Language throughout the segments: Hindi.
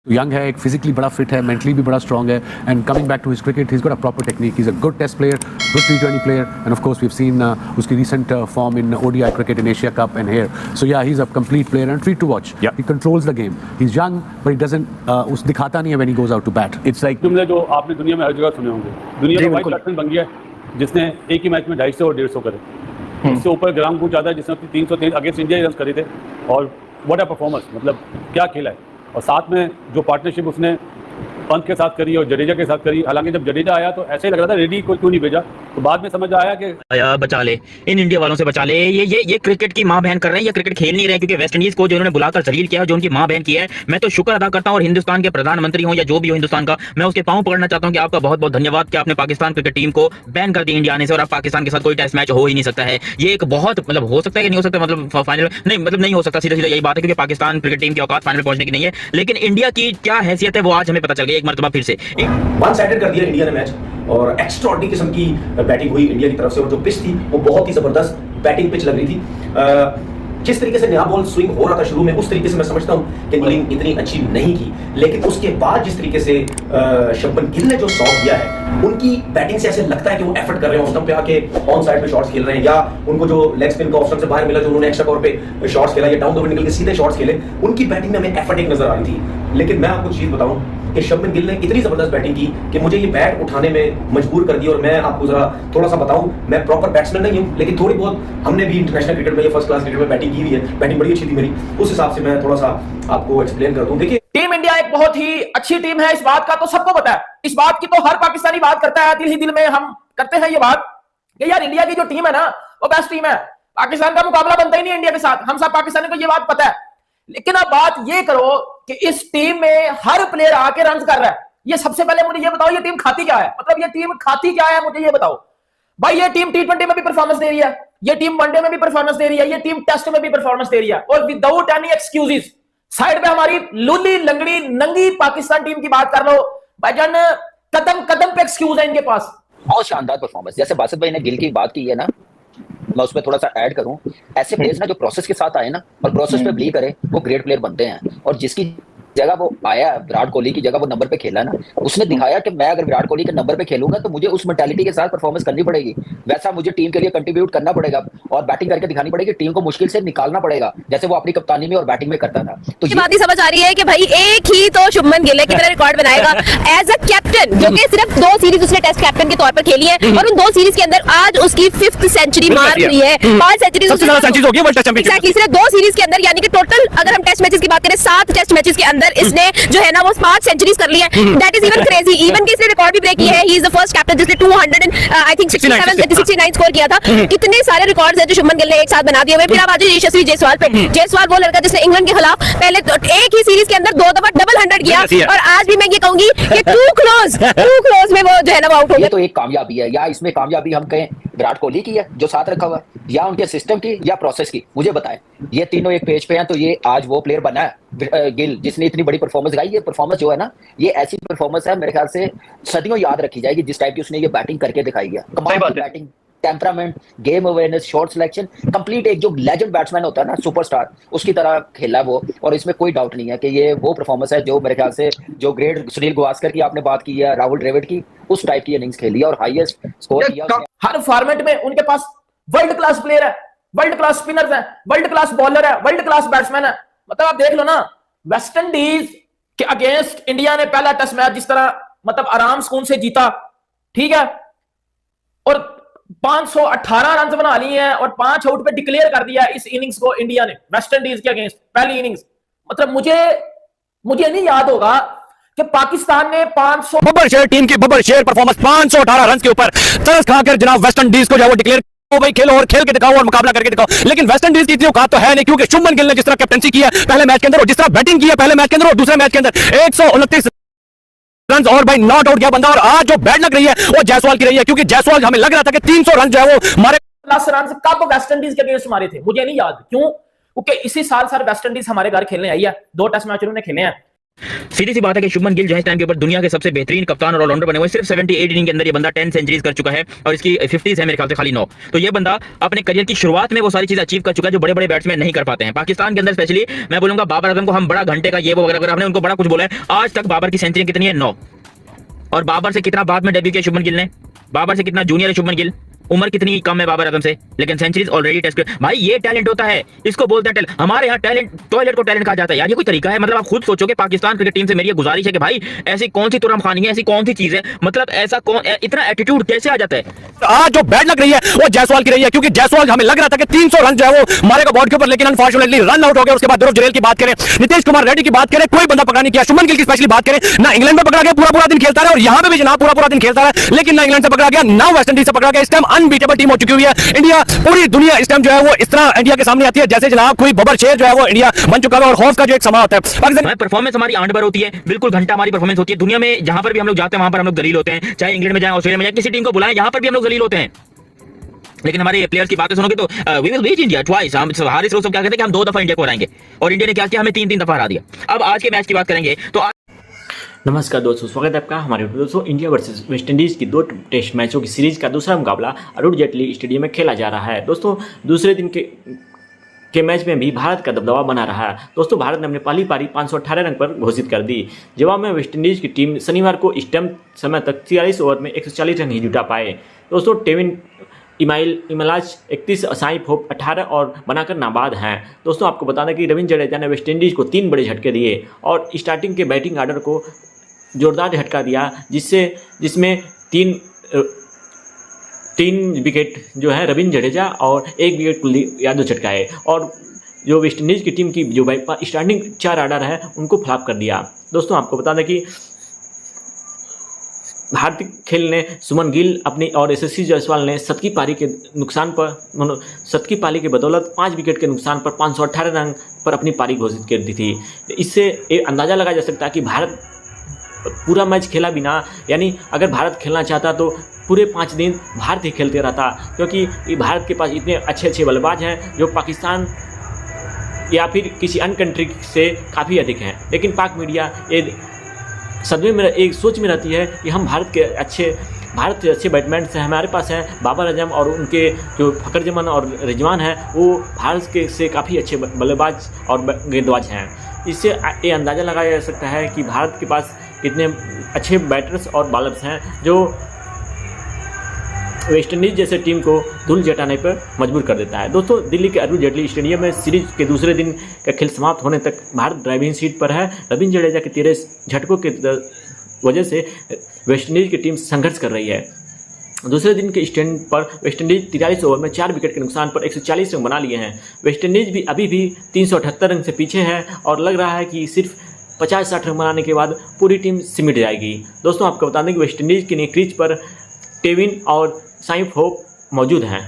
यंग है, एक फिजिकली बड़ा फिट है, मेंटली भी बड़ा स्ट्रॉन्ग है, and coming back to his cricket, he is got a proper technique, he is a good test player, good T20 player, and of course we have seen उसकी recent form in ODI cricket in Asia cup and here. So ya, he is a complete player and treat to watch. He controls the game. He is young but he doesn't उस दिखाता नहीं है when he goes out to bat. It's like तुमने जो आपने दुनिया में हर जगह सुने होंगे, दुनिया का वाइड बैट्समैन बन गया जिसने एक ही मैच में 250 और 150 करे. इससे ऊपर ग्राम कुछ ज्यादा जिसने 303 अगेंस्ट इंडिया रन करे थे. और व्हाट अ परफॉर्मेंस, मतलब क्या खेला है. और साथ में जो पार्टनरशिप उसने पंत के साथ करी और जडेजा के साथ करी. हालांकि जब जडेजा आया तो ऐसे ही लग रहा था रेडी को क्यों नहीं भेजा, तो बाद में समझ आया कि बचा ले, इन इंडिया वालों से बचा ले. ये क्रिकेट की मां बहन कर रहे हैं, ये क्रिकेट खेल नहीं रहे क्योंकि वेस्ट इंडीज को जो इन्होंने बुलाकर जलील किया, जो उनकी मां बहन की है, मैं तो शुक्र अदा करता हूं. और हिंदुस्तान के प्रधानमंत्री हो या जो भी हो हिंदुस्तान का, मैं उसके पांव पकड़ना चाहता हूं कि आपका बहुत बहुत धन्यवाद कि आपने पाकिस्तान क्रिकेट टीम को बैन कर दिया इंडिया आने से. और अब पाकिस्तान के साथ कोई टेस्ट मैच हो ही नहीं सकता है. ये एक बहुत मतलब हो सकता है कि नहीं हो सकता, मतलब फाइनल नहीं, मतलब नहीं हो सकता. सीधा सीधा यही बात है क्योंकि पाकिस्तान क्रिकेट टीम की औकात फाइनल पहुंचने की नहीं है. लेकिन इंडिया की क्या हैसियत है वो आज हमें पता चल गया एक मरतबा फिर से. वन साइडेड कर दिया इंडिया ने मैच और एक्स्ट्राऑर्डिनरी किस्म की बैटिंग हुई इंडिया की तरफ से. और जो पिच थी वो बहुत ही जबरदस्त बैटिंग पिच लग रही थी. जिस तरीके से नया बॉल स्विंग हो रहा था शुरू में, उस तरीके से मैं समझता हूं कि बॉलिंग इतनी अच्छी नहीं की. लेकिन उसके बाद जिस तरीके से शुभमन गिल ने जो शॉट किया है, उनकी बैटिंग से ऐसे लगता है कि वो एफर्ट कर रहे हैं, ऑफ स्टंप पे आके ऑन साइड पे शॉट्स खेल रहे हैं, या उनको जो लेग स्पिन का ऑफ स्टंप से बाहर मिला जो उन्होंने एक्स्ट्रा कवर पे शॉट्स खेला या डाउन द विंड निकल के सीधे शॉट्स खेले, उनकी बैटिंग में हमें एफर्ट एक नजर आ रही थी. लेकिन मैं आपको चीज बताऊं कि शुभमन गिल ने इतनी जबरदस्त बैटिंग की कि मुझे ये बैट उठाने में मजबूर कर दिया. और मैं आपको जरा थोड़ा सा बताऊं, मैं प्रॉपर बैट्समैन नहीं हूं, लेकिन थोड़ी बहुत हमने भी इंटरनेशनल क्रिकेट में या फर्स्ट क्लास क्रिकेट में बैटिंग की हुई है. बैटिंग बड़ी अच्छी थी मेरी, उस हिसाब से मैं थोड़ा सा आपको एक्सप्लेन कर दूं. देखिए, टीम इंडिया एक बहुत ही अच्छी टीम है, इस बात का तो सबको पता है. इस बात की तो हर पाकिस्तानी बात करता है, दिल ही दिल में हम करते हैं ये बात कि यार इंडिया की जो टीम है ना वो बेस्ट टीम है. पाकिस्तान का मुकाबला बनता ही नहीं इंडिया के साथ, हम सब पाकिस्तानी को ये बात पता है. लेकिन अब बात ये करो कि इस टीम में हर प्लेयर आके रन कर रहा है. ये सबसे पहले मुझे ये बताओ, ये टीम खाती क्या है, मतलब ये टीम खाती क्या है, मुझे ये बताओ भाई. ये टीम T20 में भी परफॉर्मेंस दे रही है, ये टीम वनडे में भी परफॉर्मेंस दे रही है, ये टीम टेस्ट में भी परफॉर्मेंस दे रही है, और विदाउट एनी एक्सक्यूजेस. साइड पे हमारी लूली लंगड़ी नंगी पाकिस्तान टीम की बात कर लो भाईजान, कदम कदम पे एक्सक्यूज है इनके पास. बहुत शानदार परफॉर्मेंस. जैसे बासित भाई ने गिल की बात की है ना, मैं उसमें थोड़ा सा ऐड करूं. ऐसे प्लेयर्स ना जो प्रोसेस के साथ आए ना और प्रोसेस पे बिलीव करे, वो ग्रेट प्लेयर बनते हैं. और जिसकी जगह वो आया, विराट कोहली की जगह वो नंबर पे खेला ना, उसने दिखाया कि मैं अगर विराट कोहली के नंबर पे खेलूंगा तो मुझे उस मेंटालिटी के साथ परफॉर्मेंस करनी पड़ेगी. वैसा मुझे टीम के लिए कंट्रीब्यूट करना पड़ेगा और बैटिंग करके दिखानी पड़ेगी. टीम को मुश्किल से निकालना पड़ेगा जैसे वो अपनी कप्तानी में और बैटिंग में करता था. तो ये बात ही समझ आ रही है कि भाई एक ही तो शुभमन गिल की तरह रिकॉर्ड बनाएगा एज अ कैप्टन, जो कि सिर्फ 2 सीरीज उसने टेस्ट कैप्टन के तौर पर खेली है और उन 2 सीरीज के अंदर आज उसकी 5th सेंचुरी मार रही है. 5 सेंचुरीज हो गई वर्ल्ड टेस्ट चैंपियनशिप. एक्जेक्टली, सिर्फ 2 सीरीज के अंदर, यानी कि टोटल अगर हम टेस्ट मैचेस की बात करें 7 टेस्ट मैचेस के अंदर इसने जो है ना वो 5 सेंचुरीज कर ली है. That is even crazy. Even कि इसने रिकॉर्ड भी ब्रेक किया है. He is the first captain जिसने 269 स्कोर किया था. कितने सारे रिकॉर्ड्स हैं जो शुभमन गिल ने एक साथ बना दिए हुए. फिर आप आ जाइए यशस्वी जायसवाल पे. जायसवाल वो लड़का जिसने इंग्लैंड के खिलाफ पहले तो एक ही सीरीज के अंदर 2 दफा डबल 100 किया, और आज भी मैं ये कहूंगी कि टू क्लोज में वो जो है ना वो आउट हो गया. ये तो एक कामयाबी है. या इसमें कामयाबी हम कहें विराट कोहली की है जो साथ रखा हुआ है, या उनके सिस्टम की, या प्रोसेस की. मुझे बताएं, ये तीनों एक पेज पे हैं तो ये आज वो प्लेयर बना है गिल जिसने इतनी बड़ी परफॉर्मेंस दिखाई. ये परफॉर्मेंस जो है ना, ये ऐसी परफॉर्मेंस है मेरे ख्याल से सदियों याद रखी जाएगी जिस टाइप की उसने ये बैटिंग करके दिखाई है. कमाल की batting, temperament, game awareness, shot selection, complete एक जो लेजेंड बैट्समैन होता है ना, सुपरस्टार, उसकी तरह खेला वो. और इसमें कोई डाउट नहीं है कि ये वो परफॉर्मेंस है जो मेरे ख्याल से जो ग्रेट सुनील गावस्कर की आपने बात की है, राहुल द्रविड़ की, उस टाइप की इनिंग्स खेली है और हाईएस्ट स्कोर किया. हर फॉर्मेट में उनके पास वर्ल्ड क्लास प्लेयर है, वर्ल्ड क्लास स्पिनर्स है, वर्ल्ड क्लास बॉलर है, वर्ल्ड क्लास बैट्समैन है. मतलब आप देख लो ना, वेस्ट इंडीज के अगेंस्ट इंडिया ने पहला टेस्ट मैच जिस तरह मतलब आराम सुकून से जीता, ठीक है, और 518 रन बना लिए हैं और 5 आउट पे डिक्लेयर कर दिया इस इनिंग्स को इंडिया ने वेस्ट इंडीज के अगेंस्ट. पहली इनिंग्स, मतलब मुझे नहीं याद होगा कि पाकिस्तान ने 500 बब्बर शेर टीम की बब्बर शेर परफॉर्मेंस 518 रन के ऊपर तरस खाकर जनाब वेस्ट इंडीज को जो वो डिक्लेयर भाई खेलो और खेल के दिखाओ और मुकाबला करके दिखाओ. लेकिन वेस्ट इंडीज की इतनी औकात तो है नहीं क्योंकि शुभमन गिल ने जिस तरह कैप्टनसी की है पहले मैच के अंदर और जिस तरह बैटिंग की है पहले मैच के अंदर और दूसरे मैच के अंदर 129 रन और भाई नॉट आउट गया बंदा. और आज जो बैट लग रही है वो जायसवाल की रही है क्योंकि जायसवाल हमें लग रहा था कि 300 रन जो है वो मारे प्लस रन कब वेस्ट इंडीज के अगेंस्ट मारे थे मुझे नहीं याद. क्यों? क्योंकि इसी साल सर वेस्ट इंडीज हमारे घर खेलने आई है. 2 टेस्ट मैच उन्होंने खेले हैं. सीधी सी बात है कि शुभमन गिल जो है इस टाइम के ऊपर दुनिया के सबसे बेहतरीन कप्तान और ऑलराउंडर बने हुए। सिर्फ 78 इनिंग के अंदर ये बंदा 10 सेंचुरीज कर चुका है और इसकी 50s है मेरे ख्याल से खाली 9। तो ये बंदा अपने करियर की शुरुआत में वो सारी चीजें अचीव कर चुका है जो बड़े बड़े बैट्समैन नहीं कर पाते हैं। पाकिस्तान के अंदर स्पेशली मैं बोलूंगा बाबर आजम को हम बड़ा घंटे का ये वो वगैरह हमने उनको बड़ा कुछ बोला है। आज तक बाबर की सेंचुरी कितनी है? 9। और बाबर से कितना बाद में डेब्यू किया शुभमन गिल ने? बाबर से कितना जूनियर है शुभमन गिल? उम्र कितनी कम है बाबर आजम से, लेकिन सेंचुरीज ऑलरेडी टेस्ट कर। भाई ये टैलेंट होता है, इसको बोलते हैं टैलेंट। हमारे यहाँ टैलेंट टॉयलेट को टैलेंट कहा जाता है यार, ये कोई तरीका है? मतलब आप खुद सोचो कि पाकिस्तान क्रिकेट टीम से मेरी गुजारिश है कि भाई ऐसी कौन सी तुरम खानी है, ऐसी कौन सी चीज है, मतलब ऐसा कौन इतना एटीट्यूड कैसे आ जाता है? आज जो बैट लग रही है वो जायसवाल की रही है, क्योंकि जायसवाल हमें लग रहा था कि 300 रन जो है वो मारेगा बॉर्ड के ऊपर, लेकिन अनफॉर्चुनेटली रन आउट हो गया। उसके बाद ध्रुव जुरैल की बात करें, नीतीश कुमार रेड्डी की बात करें, कोई बंदा पकड़ा नहीं किया। शुभमन गिल की स्पेशली बात करें, ना इंग्लैंड में पकड़ा गया, पूरा दिन खेलता रहा, और यहां पे भी जनाब पूरा दिन खेलता रहा, लेकिन ना इंग्लैंड से पकड़ा गया ना वेस्ट इंडीज से पकड़ा गया। इस टाइम अनबीटेबल टीम हो चुकी हुई है इंडिया। पूरी दुनिया इस टाइम जो है वो इस तरह इंडिया के सामने आती है जैसे जनाब कोई बबर शेर जो है वो इंडिया बन चुका है, और खौफ का जो एक समा होता है। पाकिस्तान परफॉर्मेंस हमारी आंड भर होती है, बिल्कुल घंटा हमारी परफॉर्मेंस होती है। दुनिया में जहां पर भी हम लोग जाते हैं वहां पर हम लोग दलील होते हैं, चाहे इंग्लैंड में जाए, ऑस्ट्रेलिया में जाए, किसी टीम को बुलाएं, यहां पर भी हम लोग दलील होते हैं। लेकिन हमारे प्लेयर्स की बातें सुनोगे तो we will beat India twice. हम हारिस रोज क्या कहते हैं कि हम 2 दफा इंडिया को हराएंगे, और इंडिया ने क्या किया? हमें 3 दफा हरा दिया। अब आज के मैच की बात करेंगे तो नमस्कार दोस्तों, स्वागत है आपका हमारे दोस्तों। इंडिया वर्सेस वेस्ट इंडीज़ की 2 टेस्ट मैचों की सीरीज का दूसरा मुकाबला अरुण जेटली स्टेडियम में खेला जा रहा है। दोस्तों दूसरे दिन के मैच में भी भारत का दबदबा बना रहा है। दोस्तों भारत ने अपनी पहली पारी 518 रन पर घोषित कर दी। जवाब में वेस्ट इंडीज़ की टीम शनिवार को स्टंप समय तक 43 ओवर में 140 रन ही जुटा पाए। दोस्तों टेविन इमलाज 31, साइफ होप 18 और बनाकर नाबाद हैं। दोस्तों आपको बता दें कि रविंद्र जडेजा ने वेस्ट इंडीज़ को 3 बड़े झटके दिए और स्टार्टिंग के बैटिंग आर्डर को जोरदार झटका दिया, जिसमें 3 विकेट जो है रविंद्र जडेजा और 1 विकेट कुलदीप यादव चटकाए, और जो वेस्ट इंडीज़ की टीम की जो स्टार्टिंग 4 आर्डर है उनको फ्लॉप कर दिया। दोस्तों आपको बता दें कि भारतीय खेल ने सुमन गिल अपनी और यशस्वी जायसवाल ने शतकी पारी के बदौलत 5 विकेट के नुकसान पर 518 रन पर अपनी पारी घोषित कर दी थी। इससे अंदाज़ा लगाया जा सकता है कि भारत पूरा मैच खेला बिना, यानी अगर भारत खेलना चाहता तो पूरे 5 दिन भारत ही खेलते रहता, क्योंकि भारत के पास इतने अच्छे बल्लेबाज हैं जो पाकिस्तान या फिर किसी अन्य कंट्री से काफ़ी अधिक हैं। लेकिन पाक मीडिया ये सदमे में एक सोच में रहती है कि हम भारत के अच्छे बैट्समैन से हमारे पास हैं, बाबर आजम और उनके जो फखर जमान और रिजवान हैं वो भारत के से काफ़ी अच्छे बल्लेबाज और गेंदबाज हैं। इससे ये अंदाज़ा लगाया जा सकता है कि भारत के पास कितने अच्छे बैटर्स और बॉलर्स हैं जो वेस्ट इंडीज़ जैसे टीम को धूल जटाने पर मजबूर कर देता है। दोस्तों दिल्ली के अरुण जेटली स्टेडियम में सीरीज के दूसरे दिन का खेल समाप्त होने तक भारत ड्राइविंग सीट पर है। रविंद्र जडेजा के 13 झटकों के वजह से वेस्ट इंडीज़ की टीम संघर्ष कर रही है। दूसरे दिन के स्टैंड पर वेस्ट इंडीज़ 43 ओवर में 4 विकेट के नुकसान पर 140 रन बना लिए हैं। वेस्ट इंडीज़ भी अभी भी 378 रन से पीछे है और लग रहा है कि सिर्फ 50-60 रन बनाने के बाद पूरी टीम सिमट जाएगी। दोस्तों आपको बता दें कि वेस्ट इंडीज़ के क्रीज पर टेविन और साइफ होप मौजूद हैं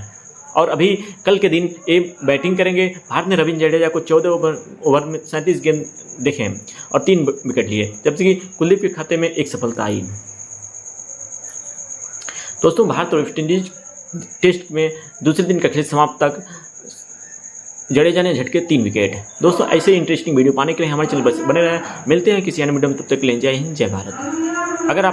और अभी कल के दिन ये बैटिंग करेंगे। भारत ने रविंद्र जडेजा को 14 ओवर में 37 गेंद देखे और 3 विकेट लिए, जबकि कुलदीप के खाते में एक सफलता आई। दोस्तों भारत और वेस्ट इंडीज टेस्ट में दूसरे दिन का खेल समाप्त तक जडेजा ने झटके 3 विकेट। दोस्तों ऐसे इंटरेस्टिंग वीडियो पाने के लिए हमारे चैनल पर बने रहें। मिलते हैं किसी अन्य वीडियो में, तब तक के लिए जय हिंद जय भारत। अगर आप